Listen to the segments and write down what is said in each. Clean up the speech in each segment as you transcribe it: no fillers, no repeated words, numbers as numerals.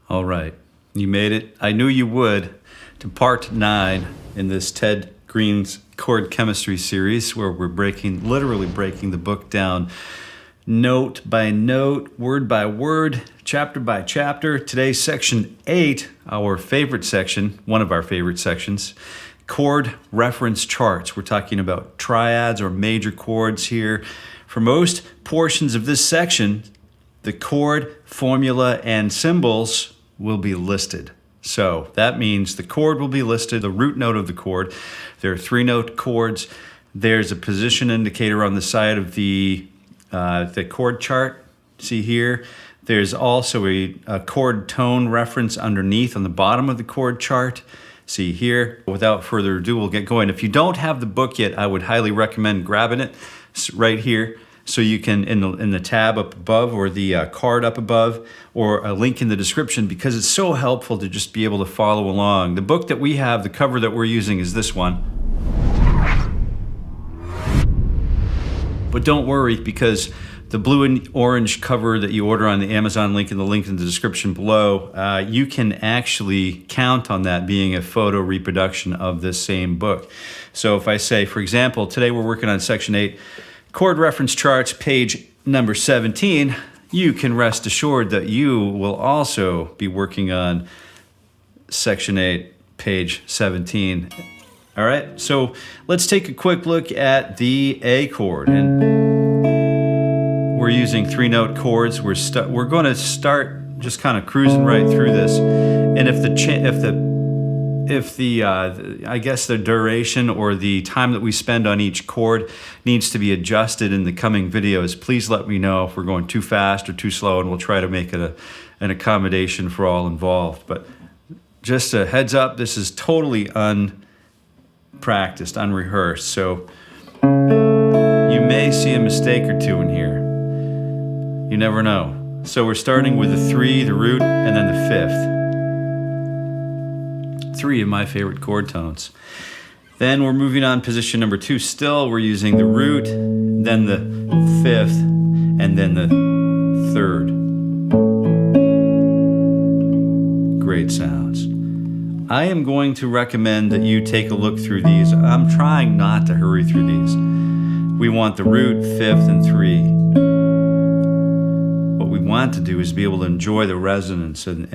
All right, you made it. I knew you would, to part 9 in this Ted Greene's chord chemistry series, where we're literally breaking the book down note by note, word by word, chapter by chapter. Today's section 8, our favorite section, one of our favorite sections, chord reference charts. We're talking about triads or major chords here. For most portions of this section, the chord, formula, and symbols will be listed. So that means the chord will be listed, the root note of the chord. There are 3-note chords. There's a position indicator on the side of the chord chart. See here? There's also a chord tone reference underneath on the bottom of the chord chart. See here? Without further ado, we'll get going. If you don't have the book yet, I would highly recommend grabbing it right here. So you can, in the tab up above or the card up above, or a link in the description, because it's so helpful to just be able to follow along. The book that we have, the cover that we're using is this one. But don't worry, because the blue and orange cover that you order on the Amazon link and the link in the description below, you can actually count on that being a photo reproduction of this same book. So if I say, for example, today we're working on section 8, chord reference charts, page number 17, you can rest assured that you will also be working on section 8, page 17. All right, so let's take a quick look at the A chord. And we're using 3-note chords. We're going to start just kind of cruising right through this. And if I guess the duration or the time that we spend on each chord needs to be adjusted in the coming videos, please let me know if we're going too fast or too slow, and we'll try to make it an accommodation for all involved. But just a heads up, this is totally unpracticed, unrehearsed, so you may see a mistake or two in here. You never know. So we're starting with the 3, the root, and then the 5th. 3 of my favorite chord tones. Then we're moving on position number 2. Still we're using the root, then the 5th, and then the 3rd. Great sounds. I am going to recommend that you take a look through these. I'm trying not to hurry through these. We want the root, 5th, and 3. What we want to do is be able to enjoy the resonance and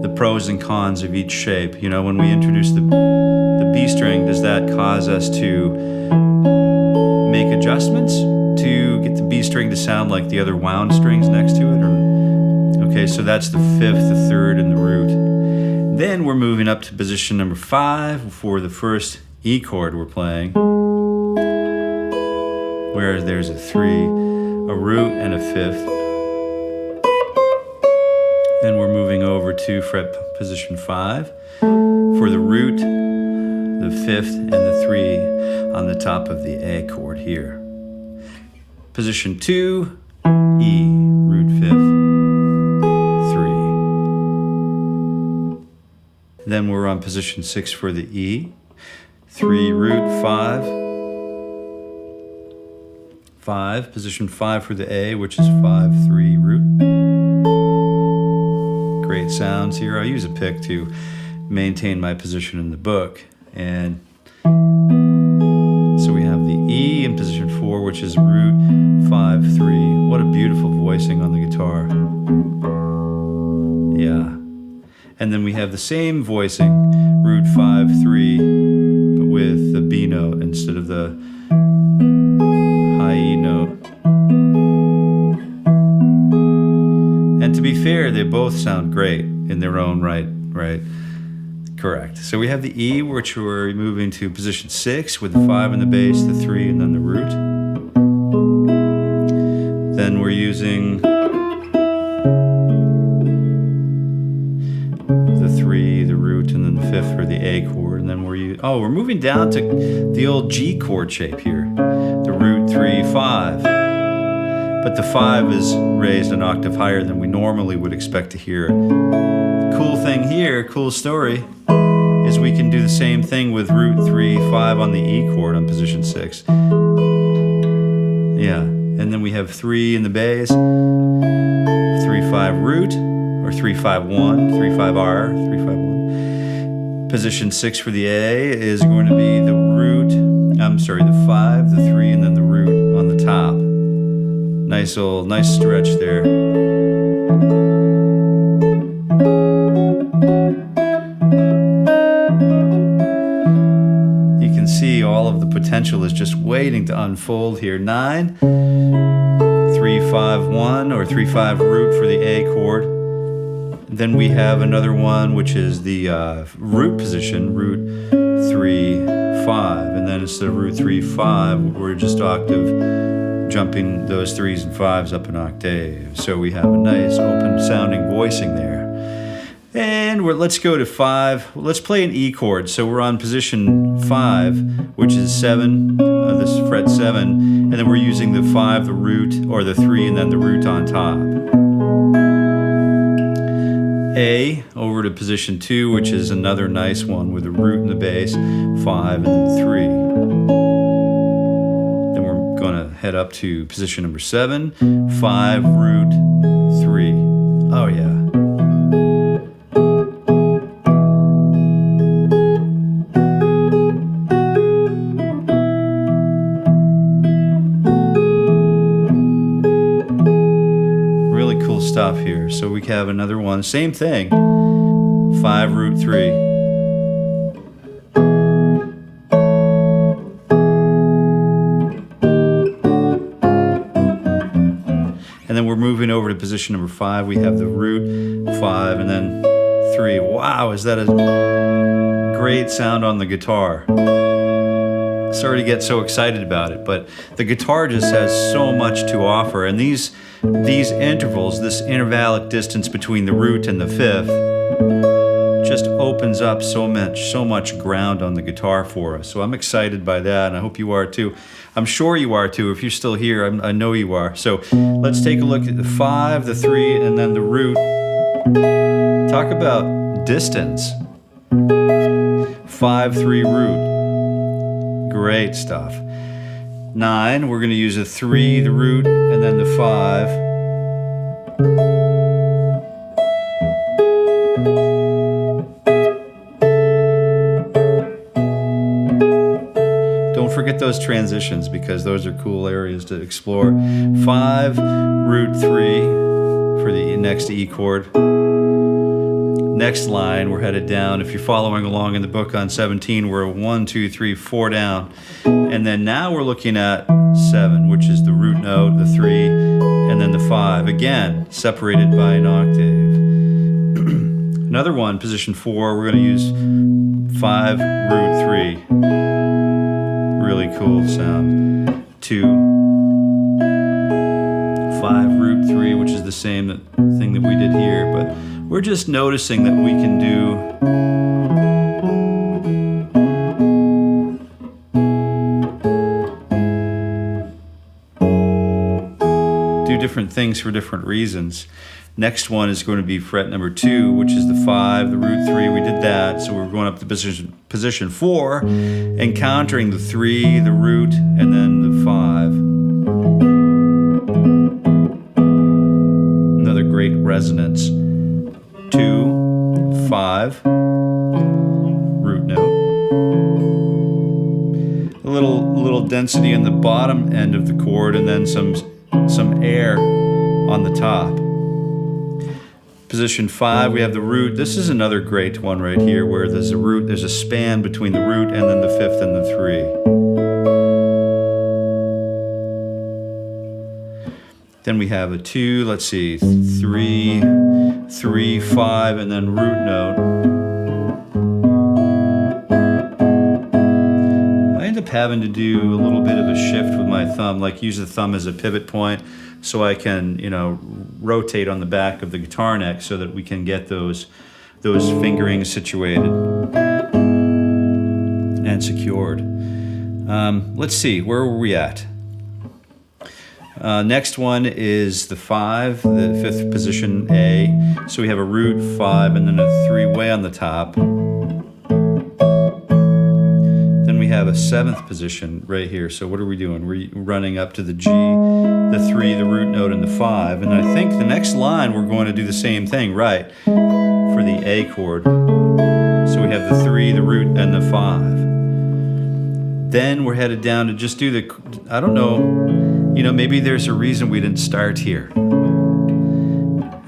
the pros and cons of each shape. You know, when we introduce the B string, does that cause us to make adjustments to get the B string to sound like the other wound strings next to it? Okay, so that's the 5th, the 3rd, and the root. Then we're moving up to position number 5 for the first E chord we're playing, where there's a 3, a root, and a 5th. Then we're moving over to fret position 5 for the root, the 5th, and the 3 on the top of the A chord here. Position 2, E, root 5th, 3. Then we're on position 6 for the E, 3, root, 5. 5, position 5 for the A, which is 5, 3, root. Great sounds here. I use a pick to maintain my position in the book. And so we have the E in position 4, which is root, 5, 3. What a beautiful voicing on the guitar. Yeah. And then we have the same voicing, root, 5, 3, but with the B note instead of the high E note. And to be fair, they both sound great in their own right? Correct. So we have the E, which we're moving to position 6 with the 5 in the bass, the 3, and then the root. Then we're using the 3, the root, and then the 5th for the A chord. And then we're moving down to the old G chord shape here. The root, 3, 5. But the 5 is raised an octave higher than we normally would expect to hear. The cool thing here, cool story, is we can do the same thing with root 3, 5 on the E chord on position 6. Yeah, and then we have 3 in the bass, 3-5 root, or 3-5-1, 3-5-R, 3-5-1. Position 6 for the A is going to be the root, the 5, the 3, and then the root on the top. Nice stretch there. You can see all of the potential is just waiting to unfold here. 9, 3-5-1 or 3-5 root for the A chord. Then we have another one which is the root position, root 3-5, and then instead of root 3-5, we're just octave jumping those 3s and 5s up an octave. So we have a nice open sounding voicing there. And let's go to 5. Let's play an E chord. So we're on position 5, which is 7, this is fret 7, and then we're using the 5, the root, or the 3, and then the root on top. A over to position 2, which is another nice one with a root in the bass, 5, and then 3. Then we're going to head up to position number 7, 5, root, 3. Oh yeah. Stuff here. So we have another one, same thing, 5 root 3. And then we're moving over to position number 5. We have the root, 5, and then 3. Wow, is that a great sound on the guitar. Sorry to get so excited about it, but the guitar just has so much to offer, and these intervals, this intervallic distance between the root and the fifth, just opens up so much ground on the guitar for us. So I'm excited by that, and I hope you are too. I'm sure you are too. If you're still here, I know you are. So let's take a look at the 5, the 3, and then the root. Talk about distance. 5, 3 root. Great stuff. 9, we're going to use a 3, the root, and then the 5. Don't forget those transitions because those are cool areas to explore. 5, root 3 for the next E chord. Next line, we're headed down. If you're following along in the book on 17, we're 1, 2, 3, 4 down. And then now we're looking at 7, which is the root note, the 3, and then the 5. Again, separated by an octave. Another one, position 4, we're going to use 5, root 3. Really cool sound. 2, 5, root 3, which is the same thing that we did here, but we're just noticing that we can do different things for different reasons. Next one is going to be fret number 2, which is the 5, the root 3. We did that, so we're going up to position 4, encountering the 3, the root, and then the 5. Another great resonance. 2, 5, root note. A little density in the bottom end of the chord, and then some air on the top. Position 5, we have the root. This is another great one right here, where there's a root, there's a span between the root and then the 5th and the 3. Then we have a 2, let's see, 3, 3, 5, and then root note. I end up having to do a little bit of a shift with my thumb, like use the thumb as a pivot point so I can, rotate on the back of the guitar neck so that we can get those fingerings situated and secured. Let's see, where were we at? Next one is the 5, the 5th position A. So we have a root, 5, and then a 3 way on the top. Then we have a 7th position right here. So what are we doing? We're running up to the G, the 3, the root note, and the 5. And I think the next line we're going to do the same thing, right, for the A chord. So we have the 3, the root, and the 5. Then we're headed down to just do the, I don't know, maybe there's a reason we didn't start here.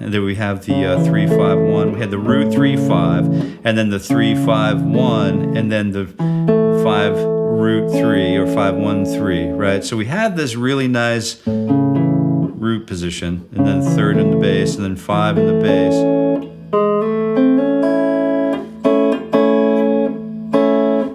And then we have the 3, 5, 1. We had the root 3, 5, and then the 3, 5, 1, and then the 5, root 3, or 5, 1, 3, right? So we had this really nice root position, and then 3rd in the bass, and then 5 in the bass.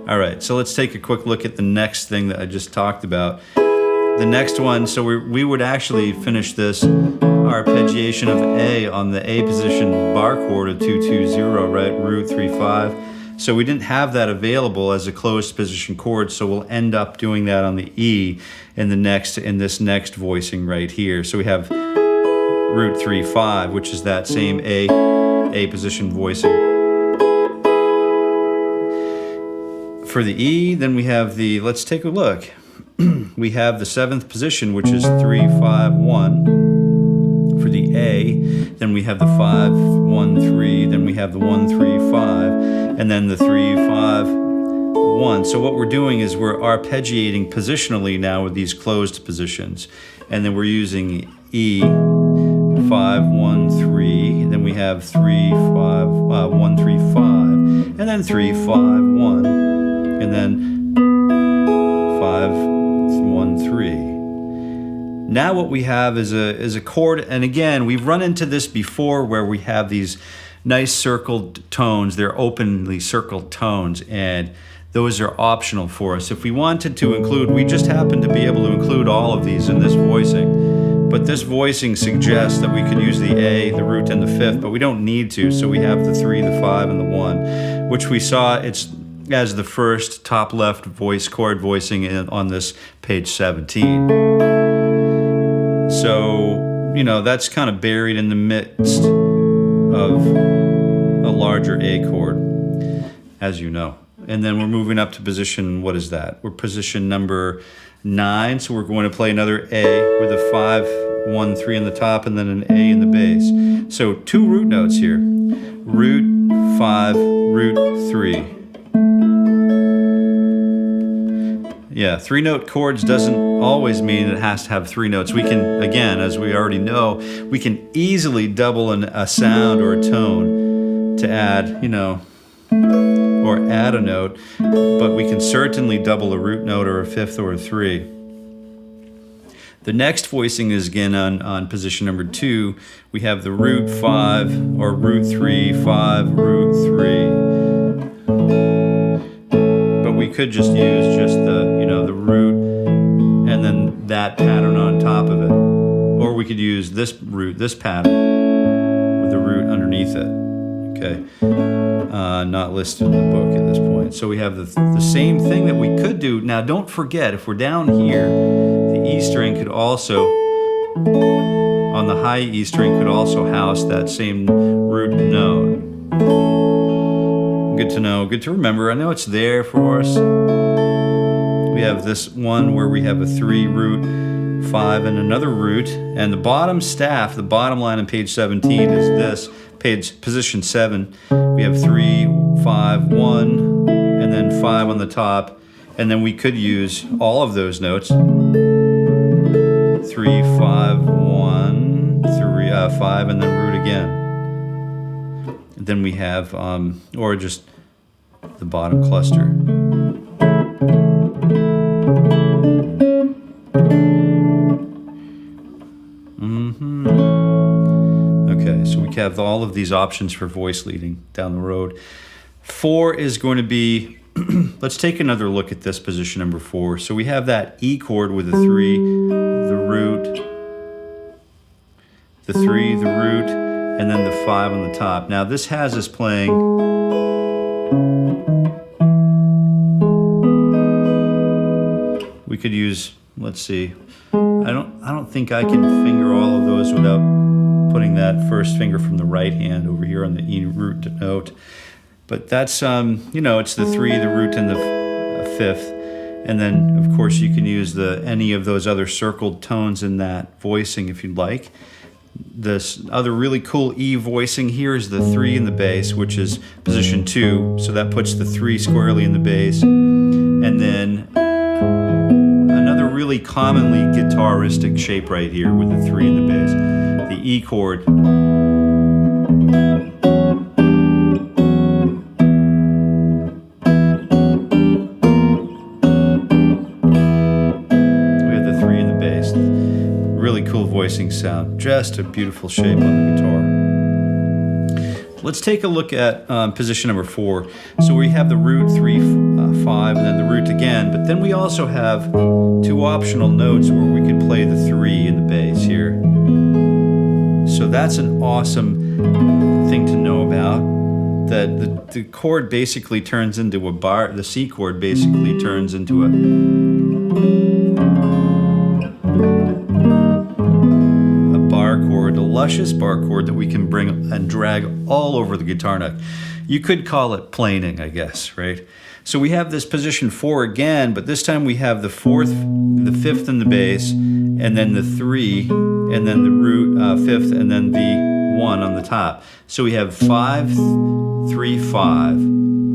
All right, so let's take a quick look at the next thing that I just talked about. The next one, so we would actually finish this arpeggiation of A on the A position bar chord of 2, 2, 0, right? Root 3, 5. So we didn't have that available as a closed position chord, so we'll end up doing that on the E in this next voicing right here. So we have root 3, 5, which is that same A position voicing. For the E, then we have let's take a look. We have the 7th position, which is 3, 5, 1 for the A. Then we have the 5, 1, 3. Then we have the 1, 3, 5. And then the 3, 5, 1. So what we're doing is we're arpeggiating positionally now with these closed positions. And then we're using E, 5, 1, 3. Then we have 3, 5, 1, 3, 5. And then 3, 5, 1. And then 5, 1, 3. Now what we have is a chord, and again, we've run into this before where we have these nice circled tones. They're openly circled tones, and those are optional for us. If we wanted to include, we just happen to be able to include all of these in this voicing. But this voicing suggests that we could use the A, the root, and the 5th, but we don't need to, so we have the 3, the 5, and the 1, which we saw it's as the first top left chord voicing on this page 17. So, that's kind of buried in the midst of a larger A chord, as you know. And then we're moving up to position, what is that? We're position number 9, so we're going to play another A with a 5, 1, 3 in the top, and then an A in the bass. So 2 root notes here. Root 5, root 3. Yeah, 3-note chords doesn't always mean it has to have 3 notes. We can, again, as we already know, we can easily double a sound or a tone to add, or add a note, but we can certainly double a root note or a 5th or a 3. The next voicing is again on position number 2. We have the root 5 or root 3, 5, root 3. We could just use the root and then that pattern on top of it. Or we could use this pattern with the root underneath it. Okay, not listed in the book at this point. So we have the same thing that we could do. Now don't forget, if we're down here, the E string could also, on the high E string, could also house that same root note. Good to know, good to remember. I know it's there for us. We have this one where we have a 3 root, 5, and another root. And the bottom staff, the bottom line on page 17 is this, position 7. We have 3, 5, 1, and then 5 on the top. And then we could use all of those notes. 3, 5, 1, 3, 5, and then root again. Then we have, or just the bottom cluster. Okay, so we have all of these options for voice leading down the road. 4 is going to be, let's take another look at this position number 4. So we have that E chord with the 3, the root, the 3, the root, and then the 5 on the top. Now this has us playing we could use, let's see, I don't think I can finger all of those without putting that first finger from the right hand over here on the E root note. But that's it's the 3, the root, and the 5th. And then, of course, you can use any of those other circled tones in that voicing if you'd like. This other really cool E voicing here is the 3 in the bass, which is position 2. So that puts the 3 squarely in the bass. And then another really commonly guitaristic shape right here with the 3 in the bass, the E chord. Voicing sound, just a beautiful shape on the guitar. Let's take a look at position number 4. So we have the root 3, 5, and then the root again, but then we also have 2 optional notes where we could play the 3 in the bass here. So that's an awesome thing to know about, that the chord basically turns into a bar, the C chord basically turns into a chord, a luscious bar chord that we can bring and drag all over the guitar neck. You could call it planing, I guess, right? So we have this position 4 again, but this time we have the 4th, the 5th in the bass, and then the 3, and then the root 5th, and then the 1 on the top. So we have 5, 3, 5.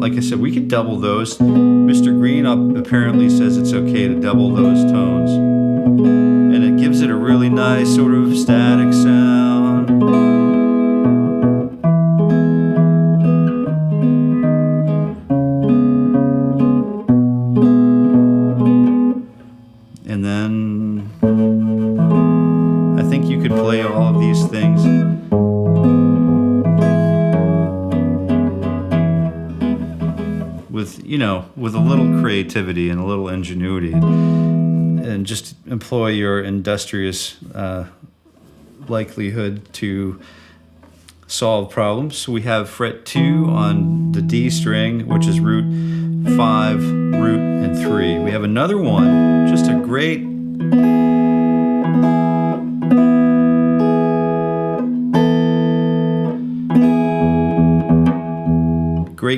Like I said, we could double those. Mr. Greene apparently says it's okay to double those tones. And it gives it a really nice sort of static sound. And then I think you could play all of these things. With, you know, with a little creativity and a little ingenuity. And just employ your industrious likelihood to solve problems. So we have fret 2 on the D string, which is root 5, root, and 3. We have another one, just a great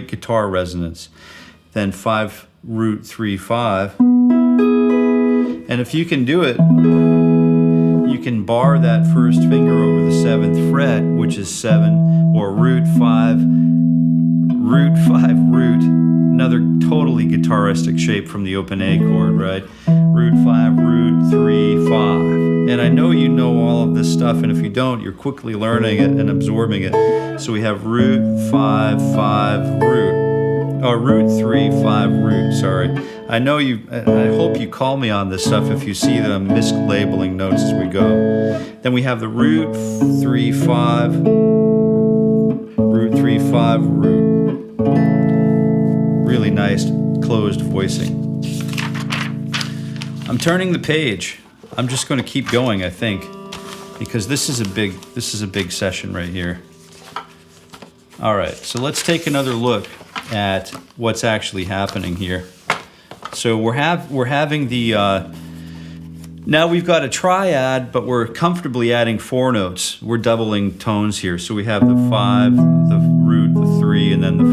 guitar resonance. Then 5, root, 3, 5. And if you can do it, you can bar that first finger over the 7th fret, which is 7, or root 5, root 5, root, another totally guitaristic shape from the open A chord, right? Root 5, root 3, 5. And I know you know all of this stuff, and if you don't, you're quickly learning it and absorbing it. So we have root 5, 5, root. Oh, root 3, 5, root, sorry. I know you, I hope you call me on this stuff if you see that I'm mislabeling notes as we go. Then we have the root 3, 5, root 3, 5, root. Really nice closed voicing. I'm turning the page. I'm just going to keep going, I think, because this is a big session right here. All right, so let's take another look at what's actually happening here. So we're having the now we've got a triad, but we're comfortably adding 4 notes. We're doubling tones here. So we have the 5, the root, the 3, and then the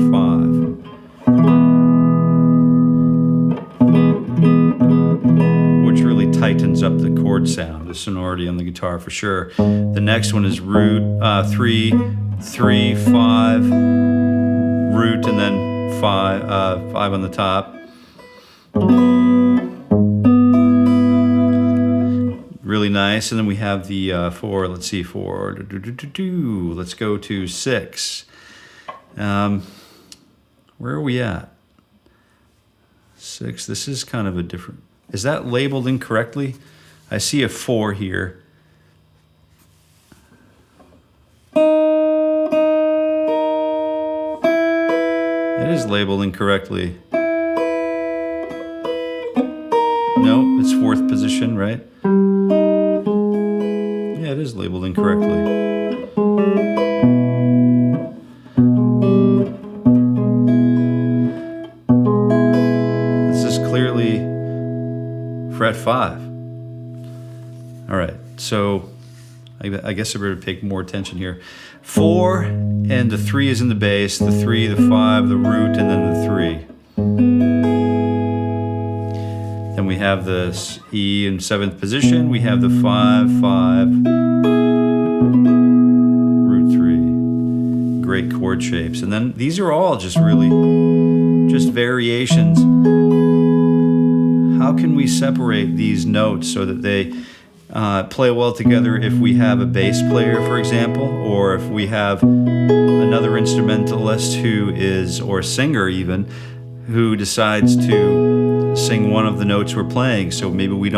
5, which really tightens up the chord sound, the sonority on the guitar for sure. The next one is root 3, 3, 5, root, and then 5 on the top. Really nice. And then we have the 4, let's see, 4, let's go to 6. Where are we at? 6, this is kind of a different, is that labeled incorrectly? I see a 4 here. It is labeled incorrectly. No, it's 4th position, right? Yeah, it is labeled incorrectly. This is clearly fret 5. All right, so I guess I better pay more attention here. 4, and the 3 is in the bass, the 3, the 5, the root, and then the 3. we have the E in 7th position. We have the 5, 5, root 3. Great chord shapes. And then these are all just really just variations. How can we separate these notes so that they play well together if we have a bass player, for example, or if we have another instrumentalist who is, or singer even, who decides to sing one of the notes we're playing. So maybe we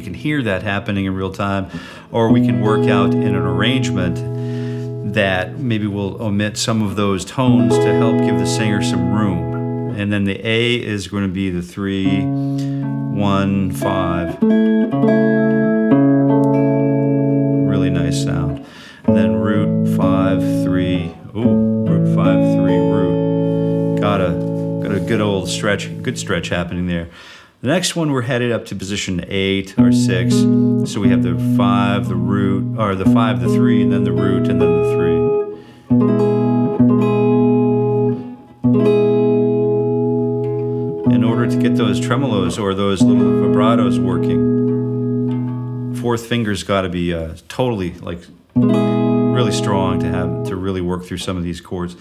can hear that happening in real time, or we can work out in an arrangement that maybe we'll omit some of those tones to help give the singer some room. And then the A is going to be the 3, 1, 5. Really nice sound. And then root 5, 3. Ooh, root 5, 3, root. Got a good old stretch, good stretch happening there. The next one, we're headed up to position 8 or 6. So we have the 5, the root, or the 5, the 3, and then the root, and then the 3. In order to get those tremolos or those little vibratos working, 4th finger's got to be totally like really strong to really work through some of these chords.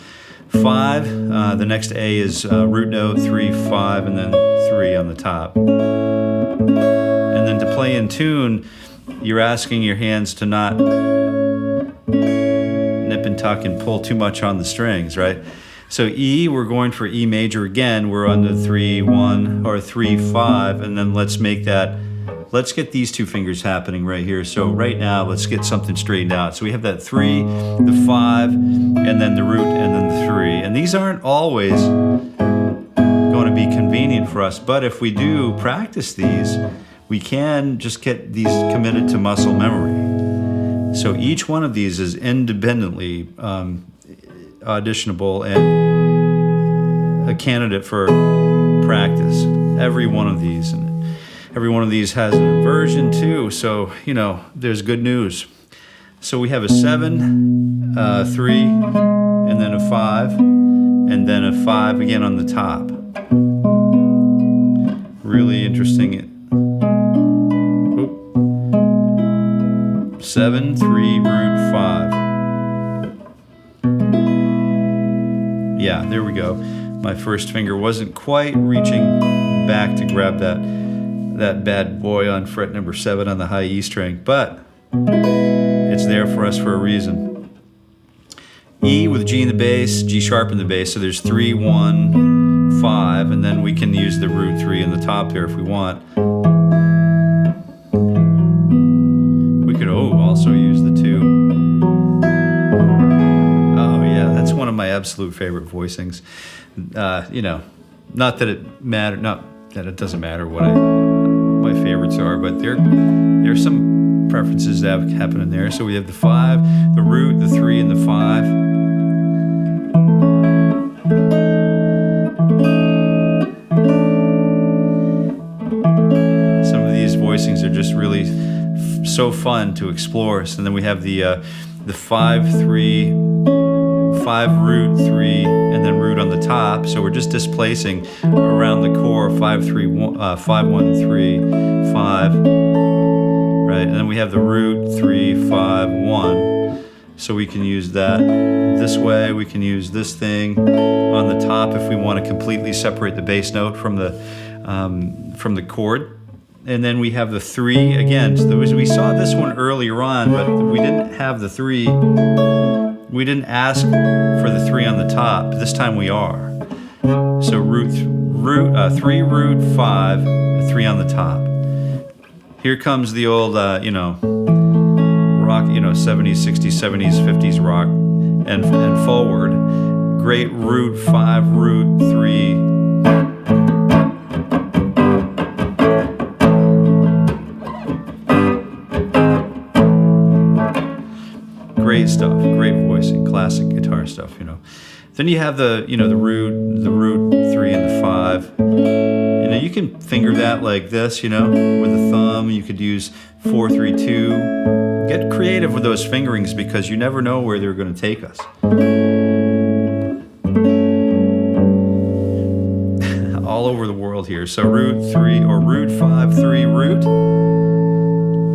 5, the next A is root note, 3, 5, and then 3 on the top. And then to play in tune, you're asking your hands to not nip and tuck and pull too much on the strings, right? So E, we're going for E major again. We're on the 3, 1, or 3, 5, and then let's get these 2 fingers happening right here. So right now, let's get something straightened out. So we have that 3, the 5, and then the root, and then the 3. And these aren't always going to be convenient for us, but if we do practice these, we can just get these committed to muscle memory. So each one of these is independently auditionable and a candidate for practice. Every one of these. And every one of these has an inversion too, so, there's good news. So we have a 7, 3, and then a 5, and then a 5 again on the top. Really interesting. 7, 3, root 5. Yeah, there we go. My first finger wasn't quite reaching back to grab that bad boy on fret number 7 on the high E string, but it's there for us for a reason. E with G in the bass, G sharp in the bass, so there's 3, 1, 5, and then we can use the root 3 in the top there if we want. We could also use the 2. Oh yeah, that's one of my absolute favorite voicings. Not that it doesn't matter what my favorites are, but there's some preferences that happen in there. So we have the 5, the root, the 3, and the 5. Some of these voicings are just really so fun to explore. And then we have the 5, 3, 5 root 3, and then root on the top. So we're just displacing around the core 5, 3, 1, 5, 1, 3, 5, right? And then we have the root 3, 5, 1. So we can use that this way. We can use this thing on the top if we want to completely separate the bass note from the chord. And then we have the 3 again. So we saw this one earlier on, but we didn't have the 3. We didn't ask for the 3 on the top. This time we are. So 3 root 5, 3 on the top. Here comes the old, rock, 70s, 60s, 70s, 50s rock and forward. Great root 5, root 3. Great stuff, great voicing, classic guitar stuff, Then you have the root 3 and the 5. You can finger that like this, with a thumb. You could use 4, 3, 2. Get creative with those fingerings because you never know where they're going to take us. all over the world here. So root 3 or root 5 3 root.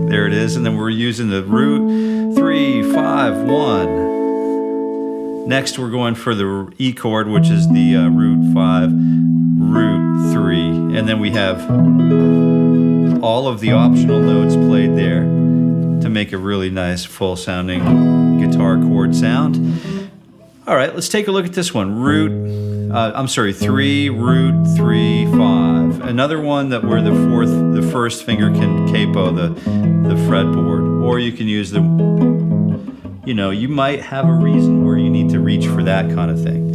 There it is, and then we're using the root 3 5 1. Next, we're going for the E chord, which is the root 5 root 3, and then we have all of the optional notes played there to make a really nice full-sounding guitar chord sound. All right, let's take a look at this one. 3 root 3 5. Another one that where the first finger can capo the fretboard, or you can use the, you might have a reason where you need to reach for that kind of thing.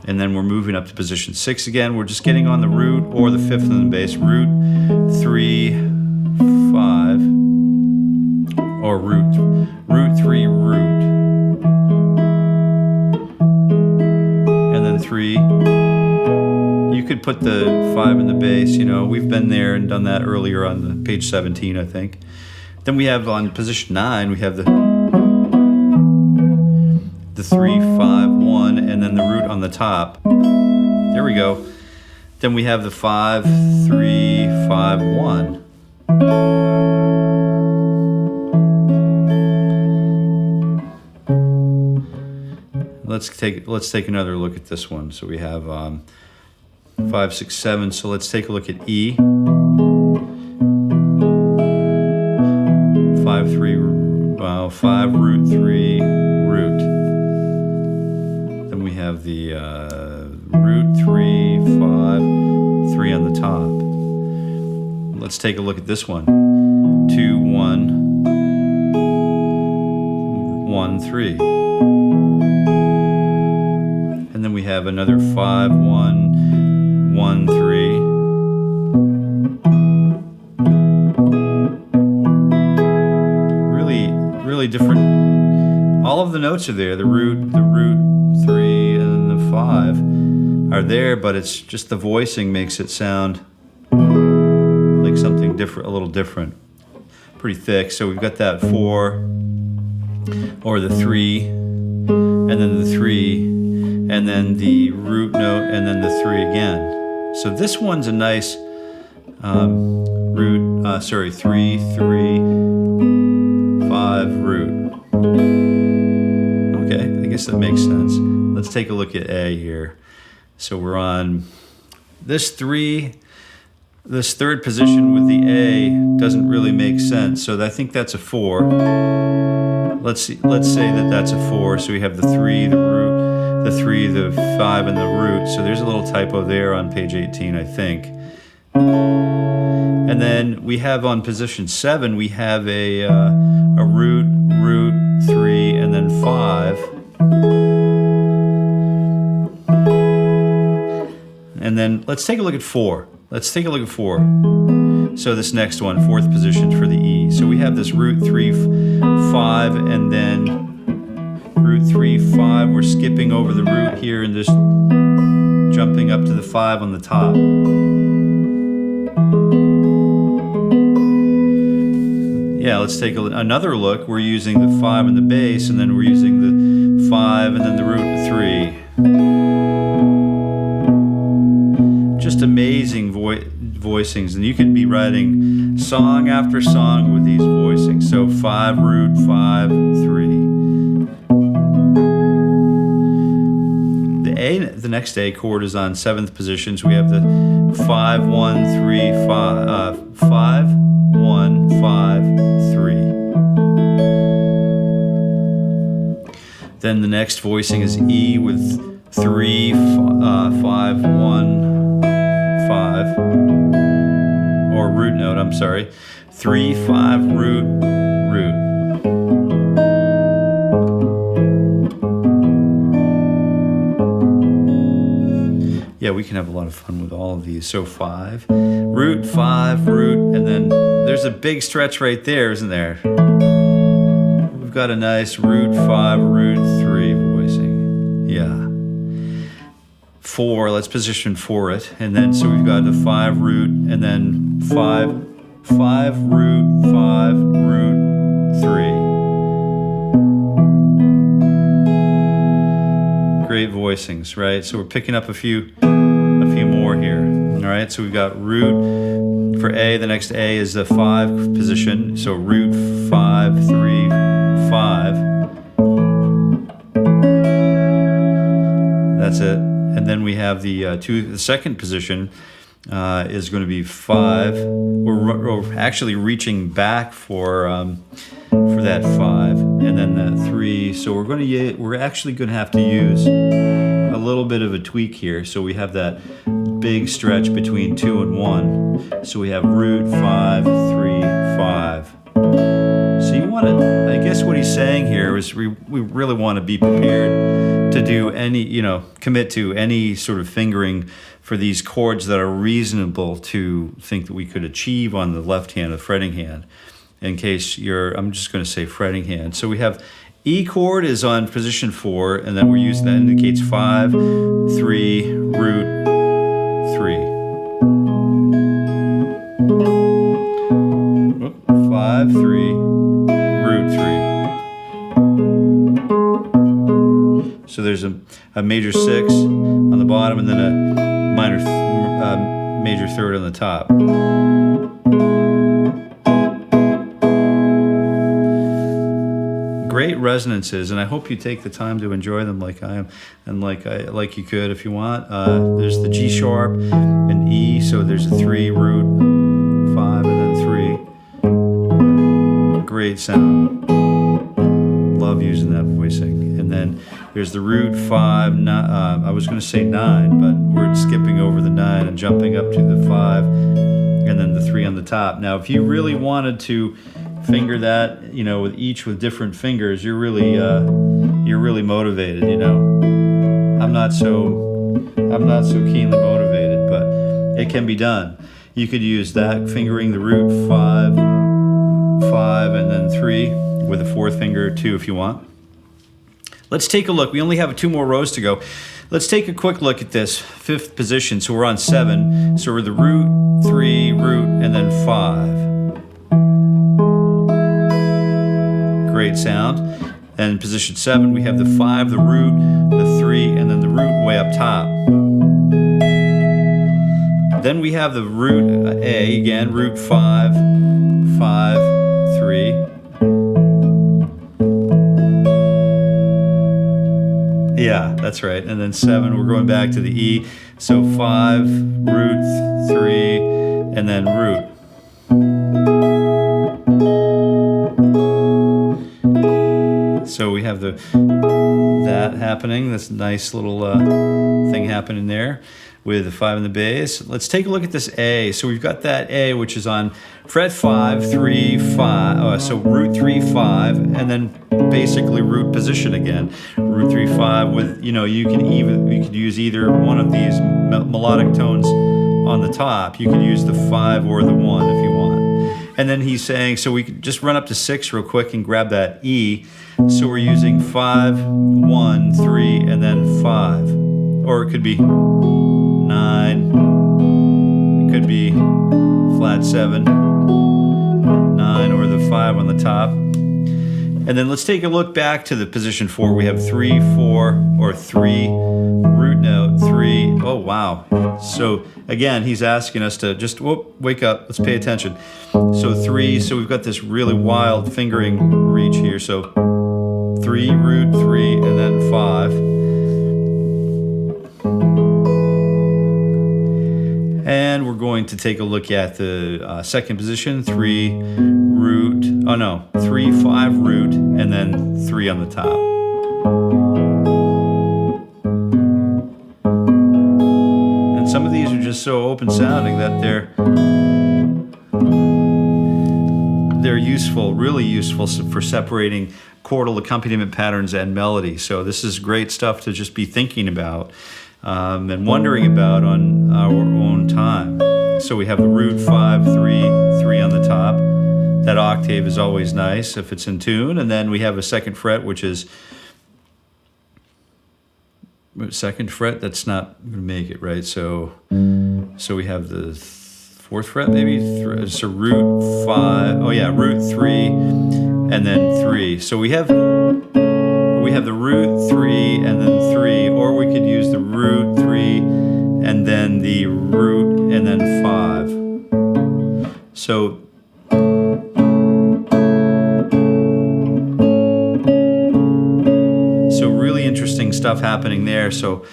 And then we're moving up to position 6 again. We're just getting on the root or the 5th in the bass, root 3 5, or root 3 root. And then 3. You could put the 5 in the bass, we've been there and done that earlier on the page 17, I think. Then we have on position 9, we have the 3 5 1, and then the root on the top. There we go. Then we have the 5 3 5 1. Let's take another look at this one. So we have 5 6 7. So let's take a look at E. 5 root 3 root. Then we have the root 3 5 3 on the top. Let's take a look at this one. 2 1 1 3. And then we have another 5 1 1 3. Really different. All of the notes are there. The root 3 and the 5 are there, but it's just the voicing makes it sound like something different, a little different. Pretty thick. So we've got that 4 or the 3, and then the 3, and then the root note, and then the 3 again. So this one's a nice 3 3 5 root. Okay, I guess that makes sense. Let's take a look at A here. So we're on this 3. This third position with the A doesn't really make sense. So I think that's a 4. Let's say that that's a 4. So we have the 3, the root, the 3, the 5, and the root. So there's a little typo there on page 18, I think. And then we have on position 7, we have a root 3, and then 5. And then let's take a look at 4. So this next one, 4th position for the E. So we have this root 3 5, and then root 3 5. We're skipping over the root here and just jumping up to the 5 on the top. Yeah, let's take another look. We're using the 5 in the bass, and then we're using the 5 and then the root 3. Just amazing voicings, and you could be writing song after song with these voicings. So 5 root 5 3. The next A chord is on 7th position. So we have the 5 1 3 5 5 1 5 3. Then the next voicing is E with 3 5 1 5, or root note, I'm sorry, 3 5 root. Yeah, we can have a lot of fun with all of these. So 5 root 5 root, and then there's a big stretch right there, isn't there? We've got a nice root 5 root 3 voicing. Yeah. 4, let's position for it, and then so we've got the 5 root, and then 5 root 5 root 3. Great voicings, right? So we're picking up a few more here. right, so we've got root for A. The next A is the 5 position. So root 5, 3, 5. That's it. And then we have the second position is going to be 5. We're actually reaching back for that 5, and then that 3. So we're actually going to have to use a little bit of a tweak here. So we have that big stretch between 2 and 1. So we have root 5, 3, 5. So you want to, I guess what he's saying here is we really want to be prepared to do any, commit to any sort of fingering for these chords that are reasonable to think that we could achieve on the left hand, the fretting hand. In case I'm just going to say fretting hand. So we have E chord is on position 4, and then we're using that indicates 5, 3, root 3. 5, 3, root 3. So there's a major 6 on the bottom, and then a major 3rd on the top. Great resonances, and I hope you take the time to enjoy them like I am, and like you could if you want. There's the G sharp and E, so there's a 3 root 5 and then 3. Great sound. Love using that voicing. And then there's the root 5. I was going to say 9, but we're skipping over the 9 and jumping up to the 5, and then the 3 on the top. Now, if you really wanted to finger that, with different fingers, you're really motivated. I'm not so keenly motivated, but it can be done. You could use that fingering the root 5, 5, and then 3 with a 4th finger 2 if you want. Let's take a look. We only have 2 more rows to go. Let's take a quick look at this 5th position. So we're on 7. So we're the root 3, root, and then 5. Great sound. And in position 7, we have the 5, the root, the 3, and then the root way up top. Then we have the root A, again, root 5, 5, 3. Yeah, that's right. And then 7, we're going back to the E. So 5, root, 3, and then root. So we have that happening, this nice little thing happening there with the 5 in the bass. Let's take a look at this A. So we've got that A, which is on fret 5, 3, 5, so root 3, 5, and then basically root position again. Root 3, 5 with, you could use either one of these melodic tones on the top. You could use the 5 or the 1 if you want. And then he's saying, so we could just run up to 6 real quick and grab that E. So we're using 5, 1, 3, and then 5. Or it could be 9. It could be flat 7, 9, or the 5 on the top. And then let's take a look back to the position 4. We have 3, 4, or 3, root note, 3. Oh, wow. So again, he's asking us to just wake up. Let's pay attention. So 3. So we've got this really wild fingering reach here. So 3, root 3, and then 5. And we're going to take a look at the second position, 3, root, 3, 5, root, and then 3 on the top. And some of these are just so open sounding that they're useful, really useful for separating chordal accompaniment patterns and melody. So this is great stuff to just be thinking about and wondering about on our own time. So we have the root 5, 3, 3 on the top. That octave is always nice if it's in tune. And then we have a 2nd fret, which is 2nd fret. That's not going to make it, right? So we have the 4th fret, maybe. So root 5. Oh yeah, root 3, and then 3. So we have the root 3 and then 3, or we could use the root 3 and then the root and So really interesting stuff happening there. So,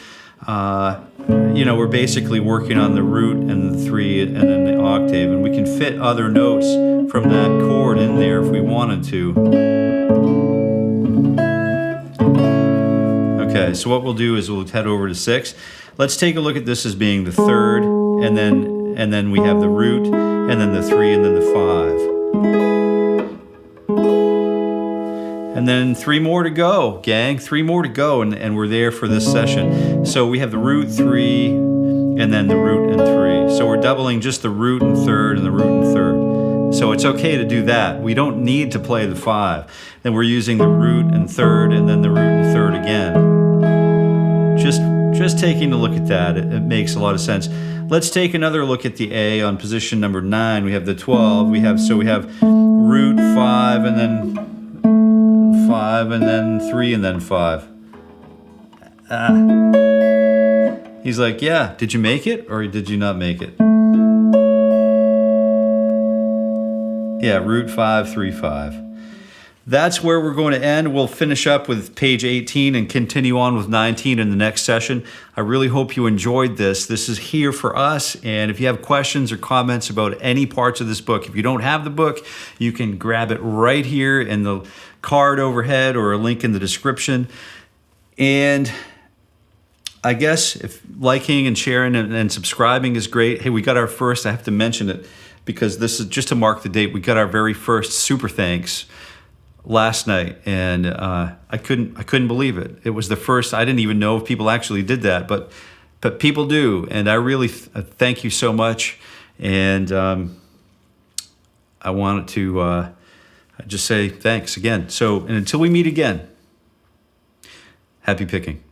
you know, we're basically working on the root and the 3 and then the octave, and we can fit other notes from that chord in there if we wanted to. Okay, so what we'll do is we'll head over to 6. Let's take a look at this as being the 3rd, and then we have the root, and then the 3, and then the 5. And then 3 more to go, gang. 3 more to go, and we're there for this session. So we have the root, 3, and then the root and 3. So we're doubling just the root and 3rd and the root and 3rd. So it's okay to do that. We don't need to play the 5. Then we're using the root and 3rd and then the root and 3rd again. Just taking a look at that, it makes a lot of sense. Let's take another look at the A on position number 9. We have the 12. We have root, 5, and then 5, and then 3, and then 5. He's like, yeah, did you make it or did you not make it? Yeah, root 5, 3, 5. That's where we're going to end. We'll finish up with page 18 and continue on with 19 in the next session. I really hope you enjoyed this. This is here for us, and if you have questions or comments about any parts of this book, if you don't have the book, you can grab it right here in the card overhead or a link in the description. And I guess if liking and sharing and subscribing is great. Hey, we got our first, I have to mention it because this is just to mark the date, we got our very first super thanks last night, and I couldn't believe it. It was the first. I didn't even know if people actually did that, but people do, and I really thank you so much. And I wanted to just say thanks again. So, and until we meet again, happy picking.